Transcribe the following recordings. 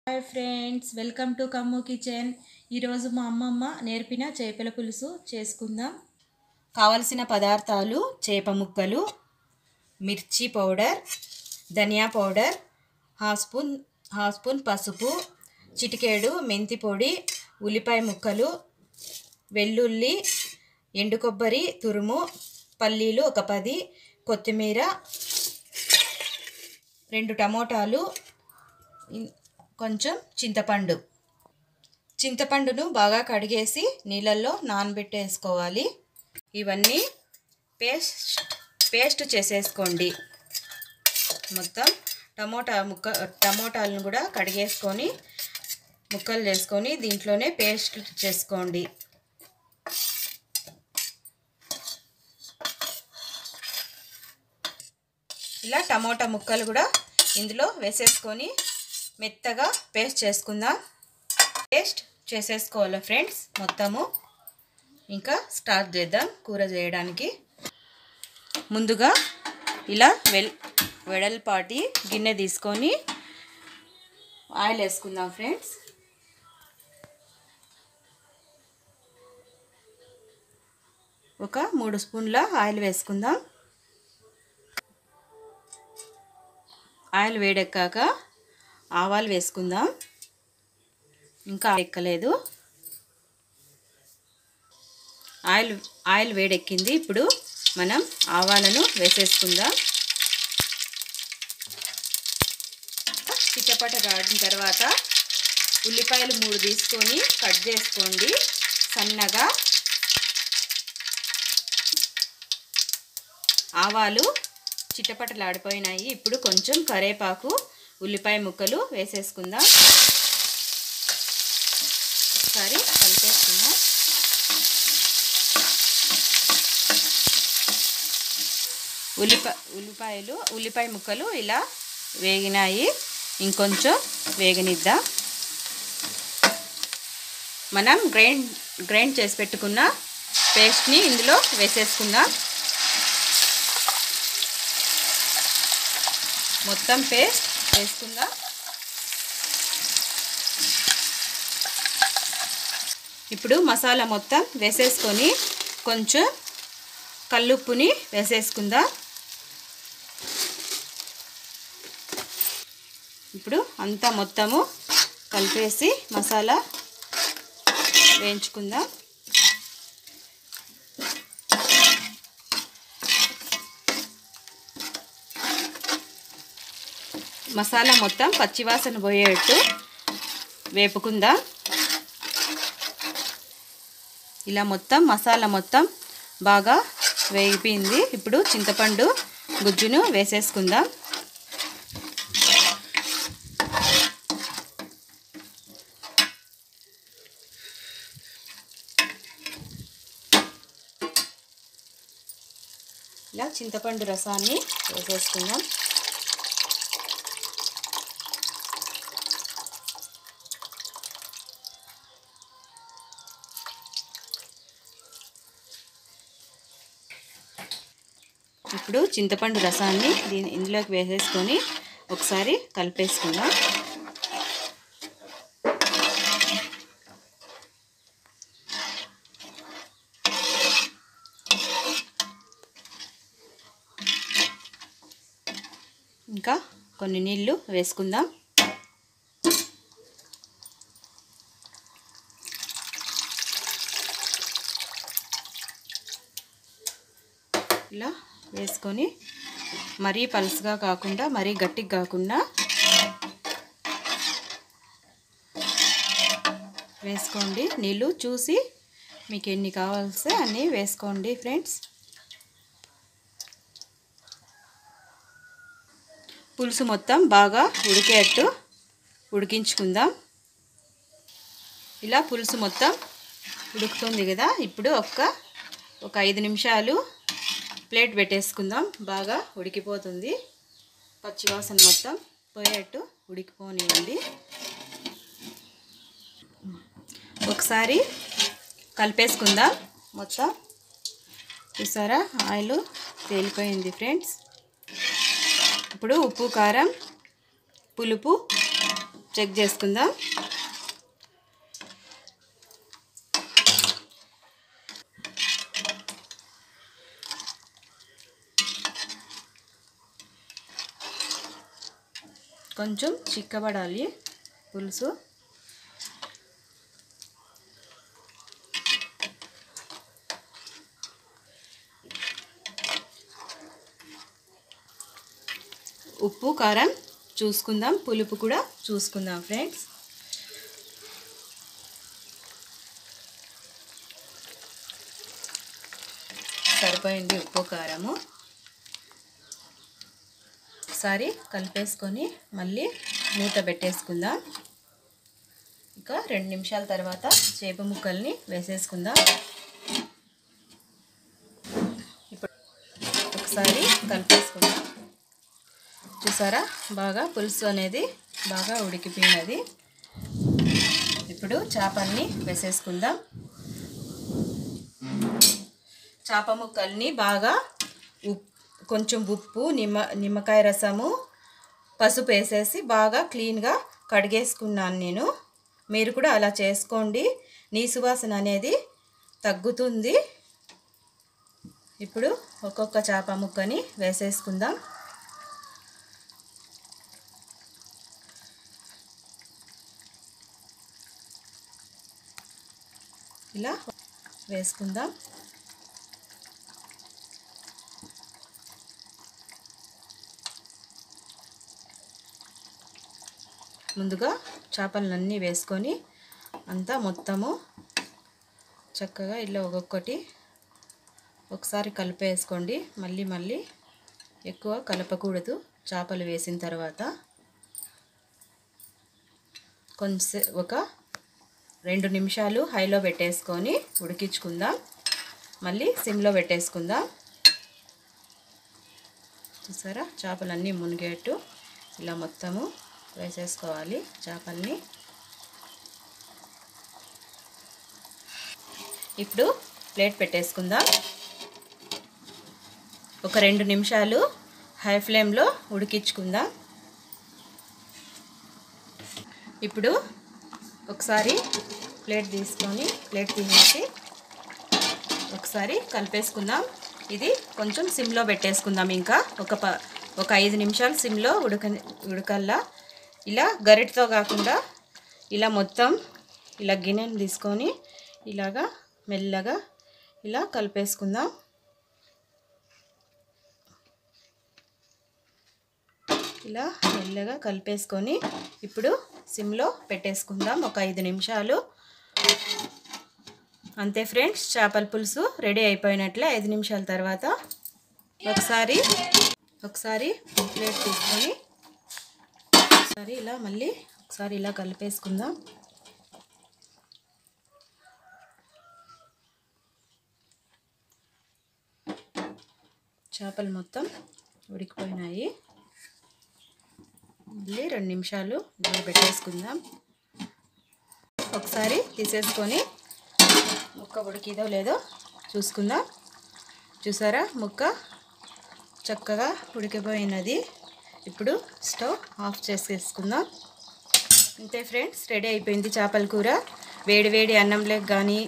Hi friends, welcome to Kammu kitchen. ఈరోజు మా అమ్మమ్మ నేర్పిన చేపల పులుసు చేసుకుందాం. కావలసిన పదార్థాలు: చేప ముక్కలు, మిర్చి పౌడర్, ధనియా పౌడర్, హాఫ్ స్పూన్ పసుపు, చిటికేడు మెంతి పొడి, ఉల్లిపాయ ముక్కలు, వెల్లుల్లి, ఎండు కొబ్బరి తురుము, పల్లీలు ఒక 10, కొత్తిమీర, 2 టమోటాలు, కొంచెం చింతపండును బాగా కడిగేసి నీళ్ళల్లో నానబెట్టేసుకోవాలి. ఇవన్నీ పేస్ట్ చేసేసుకోండి. మొత్తం టమోటాలను కూడా కడిగేసుకొని ముక్కలు చేసుకొని దీంట్లోనే పేస్ట్ చేసుకోండి. ఇలా టమోటా ముక్కలు కూడా ఇందులో వేసేసుకొని మెత్తగా పేస్ట్ చేసుకుందాం. పేస్ట్ చేసేసుకోవాలి ఫ్రెండ్స్ మొత్తము. ఇంకా స్టార్ట్ చేద్దాం కూర చేయడానికి. ముందుగా ఇలా వెడల్పాటి గిన్నె తీసుకొని ఆయిల్ వేసుకుందాం ఫ్రెండ్స్. ఒక 3 స్పూన్ల ఆయిల్ వేసుకుందాం. ఆయిల్ వేడెక్కాక ఆవాలు వేసుకుందాం. ఇంకా ఎక్కలేదు. ఆయిల్ వేడెక్కింది. ఇప్పుడు మనం ఆవాలను వేసేసుకుందాం. చిట్టపటలాడిన తర్వాత ఉల్లిపాయలు 3 తీసుకొని కట్ చేసుకోండి సన్నగా. ఆవాలు చిట్టపటలాడిపోయినాయి. ఇప్పుడు కొంచెం కరివేపాకు, ఉల్లిపాయ ముక్కలు వేసేసుకుందాం. ఒకసారి కలిపేసుకుందాం. ఉల్లిపాయ ముక్కలు ఇలా వేగినాయి. ఇంకొంచెం వేగనిద్దాం. మనం గ్రైండ్ చేసి పెట్టుకున్న పేస్ట్ని ఇందులో వేసేసుకుందాం. మొత్తం పేస్ట్ వేసుకుందాం. ఇప్పుడు మసాలా మొత్తం వేసేసుకొని కొంచెం కల్లుప్పుని వేసేసుకుందాం. ఇప్పుడు అంతా మొత్తము కలిపేసి మసాలా వేయించుకుందాం. మసాలా మొత్తం పచ్చివాసన పోయేట్టు వేపుకుందాం. ఇలా మొత్తం మసాలా మొత్తం బాగా వేగిపోయింది. ఇప్పుడు చింతపండు గుజ్జును వేసేసుకుందాం. ఇలా చింతపండు రసాన్ని వేసేసుకుందాం. ఇప్పుడు చింతపండు రసాన్ని ఇందులోకి వేసేసుకొని ఒకసారి కలిపేసుకుందాం. ఇంకా కొన్ని నీళ్ళు వేసుకుందాం. ఇలా వేసుకొని మరీ పలుసుగా కాకుండా మరీ గట్టిగా కాకుండా వేసుకోండి. నీళ్ళు చూసి మీకు ఎన్ని కావాల్సో అన్నీ వేసుకోండి ఫ్రెండ్స్. పులుసు మొత్తం బాగా ఉడికేట్టు ఉడికించుకుందాం. ఇలా పులుసు మొత్తం ఉడుకుతుంది కదా. ఇప్పుడు ఒక 5 నిమిషాలు ప్లేట్ పెట్టేసుకుందాం. బాగా ఉడికిపోతుంది. పచ్చివాసన మొత్తం పోయేట్టు ఉడికిపోనివ్వండి. ఒకసారి కలిపేసుకుందాం మొత్తం. చూసారా ఆయిల్ తేలిపోయింది ఫ్రెండ్స్. ఇప్పుడు ఉప్పు, కారం, పులుపు చెక్ చేసుకుందాం. కొంచెం చిక్కబడాలి పులుసు. ఉప్పు కారం చూసుకుందాం, పులుపు కూడా చూసుకుందాం ఫ్రెండ్స్. సరిపోయింది ఉప్పు కారము. ఒకసారి కలిపేసుకొని మళ్ళీ మూత పెట్టేసుకుందాం. ఇంకా 2 నిమిషాల తర్వాత చేప ముక్కల్ని వేసేసుకుందాం. ఇప్పుడు ఒకసారి కలిపేసుకుందాం. చూసారా, బాగా పులుసు అనేది బాగా ఉడికిపోయినది. ఇప్పుడు చేపల్ని వేసేసుకుందాం. చేప ముక్కల్ని బాగా కొంచెం ఉప్పు, నిమ్మకాయ రసము, పసుపు వేసేసి బాగా క్లీన్గా కడిగేసుకున్నాను నేను. మీరు కూడా అలా చేసుకోండి, నీసు వాసన అనేది తగ్గుతుంది. ఇప్పుడు ఒక్కొక్క చేప ముక్కని వేసేసుకుందాం. ఇలా వేసుకుందాం. ముందుగా చేపలన్నీ వేసుకొని అంతా మొత్తము చక్కగా ఇలా ఒక్కొక్కటి ఒకసారి కలిపేసుకోండి. మళ్ళీ ఎక్కువ కలపకూడదు. చేపలు వేసిన తర్వాత కొంచెం ఒక 2 నిమిషాలు హైలో పెట్టేసుకొని ఉడికించుకుందాం. మళ్ళీ సిమ్లో పెట్టేసుకుందాం. చూసారా, చేపలన్నీ మునిగేట్టు ఇలా మొత్తము వేసేసుకోవాలి చేపల్ని. ఇప్పుడు ప్లేట్ పెట్టేసుకుందాం. ఒక 2 నిమిషాలు హై ఫ్లేమ్లో ఉడికించుకుందాం. ఇప్పుడు ఒకసారి ప్లేట్ తీసేసి ఒకసారి కలిపేసుకుందాం. ఇది కొంచెం సిమ్లో పెట్టేసుకుందాం. ఇంకా ఒక 5 నిమిషాలు సిమ్లో ఉడకల్లా. ఇలా గరిటతో కాకుండా ఇలా మొత్తం ఇలా గిన్నెని తీసుకొని ఇలాగా మెల్లగా ఇలా కలిపేసుకుందాం. ఇలా మెల్లగా కలిపేసుకొని ఇప్పుడు సిమ్లో పెట్టేసుకుందాం ఒక 5 నిమిషాలు. అంతే ఫ్రెండ్స్, చేపల పులుసు రెడీ అయిపోయినట్లే. 5 నిమిషాల తర్వాత ఒకసారి ప్లేట్ తీసుకొని ఒకసారి ఇలా కలిపేసుకుందాం. చేపలు మొత్తం ఉడికిపోయినాయి. మళ్ళీ 2 నిమిషాలు పెట్టేసుకుందాం. ఒకసారి తీసేసుకొని ముక్క ఉడికిదో లేదో చూసుకుందాం. చూసారా, ముక్క చక్కగా ఉడికిపోయినది. ఇప్పుడు స్టవ్ ఆఫ్ చేసేసుకుందాం. అంతే ఫ్రెండ్స్, రెడీ అయిపోయింది చేపల కూర. వేడి అన్నంలోకి కానీ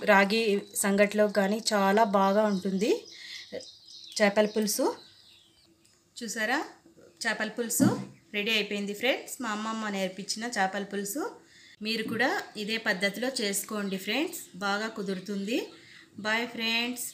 రాగి సంగటిలోకి కానీ చాలా బాగా ఉంటుంది చేపల పులుసు. చూసారా, చేపల పులుసు రెడీ అయిపోయింది ఫ్రెండ్స్. మా అమ్మమ్మ నేర్పించిన చేపల పులుసు. మీరు కూడా ఇదే పద్ధతిలో చేసుకోండి ఫ్రెండ్స్, బాగా కుదురుతుంది. Bye friends.